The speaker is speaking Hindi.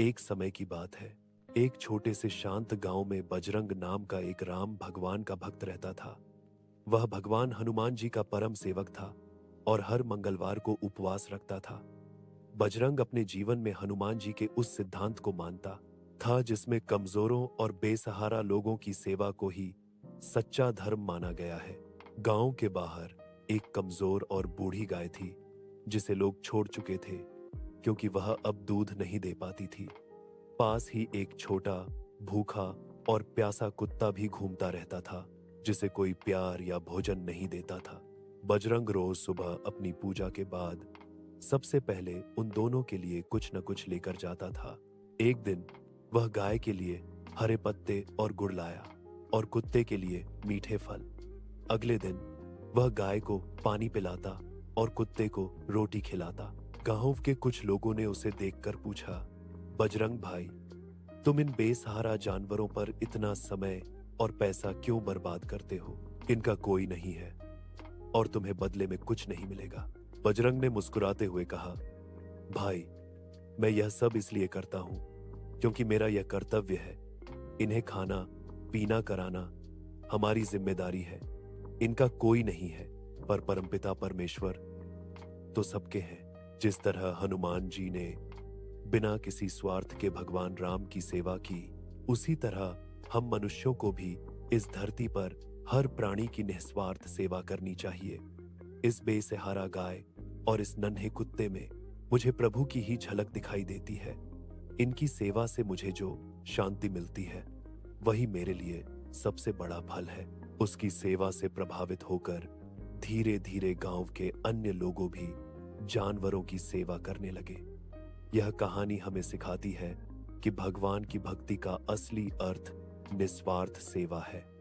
एक समय की बात है। एक छोटे से शांत गांव में बजरंग नाम का एक राम भगवान का भक्त रहता था। वह भगवान हनुमान जी का परम सेवक था और हर मंगलवार को उपवास रखता था। बजरंग अपने जीवन में हनुमान जी के उस सिद्धांत को मानता था जिसमें कमजोरों और बेसहारा लोगों की सेवा को ही सच्चा धर्म माना गया है। गांव के बाहर एक कमजोर और बूढ़ी गाय थी जिसे लोग छोड़ चुके थे क्योंकि वह अब दूध नहीं दे पाती थी। पास ही एक छोटा, भूखा और प्यासा कुत्ता भी घूमता रहता था जिसे कोई प्यार या भोजन नहीं देता था। बजरंग रोज सुबह अपनी पूजा के बाद सबसे पहले उन दोनों के लिए कुछ न कुछ लेकर जाता था। एक दिन वह गाय के लिए हरे पत्ते और गुड़ लाया और कुत्ते के लिए मीठे फल। अगले दिन वह गाय को पानी पिलाता और कुत्ते को रोटी खिलाता। गांव के कुछ लोगों ने उसे देखकर पूछा, बजरंग भाई, तुम इन बेसहारा जानवरों पर इतना समय और पैसा क्यों बर्बाद करते हो? इनका कोई नहीं है और तुम्हें बदले में कुछ नहीं मिलेगा। बजरंग ने मुस्कुराते हुए कहा, भाई, मैं यह सब इसलिए करता हूं क्योंकि मेरा यह कर्तव्य है। इन्हें खाना पीना कराना हमारी जिम्मेदारी है। इनका कोई नहीं है, पर परमपिता परमेश्वर तो सबके हैं। जिस तरह हनुमान जी ने बिना किसी स्वार्थ के भगवान राम की सेवा की, उसी तरह हम मनुष्यों को भी इस धरती पर हर प्राणी की निस्वार्थ सेवा करनी चाहिए। इस बेसहारा गाय और इस नन्हे कुत्ते में मुझे प्रभु की ही झलक दिखाई देती है। इनकी सेवा से मुझे जो शांति मिलती है वही मेरे लिए सबसे बड़ा फल है। उसकी सेवा से प्रभावित होकर धीरे धीरे गांव के अन्य लोगों भी जानवरों की सेवा करने लगे। यह कहानी हमें सिखाती है कि भगवान की भक्ति का असली अर्थ निस्वार्थ सेवा है।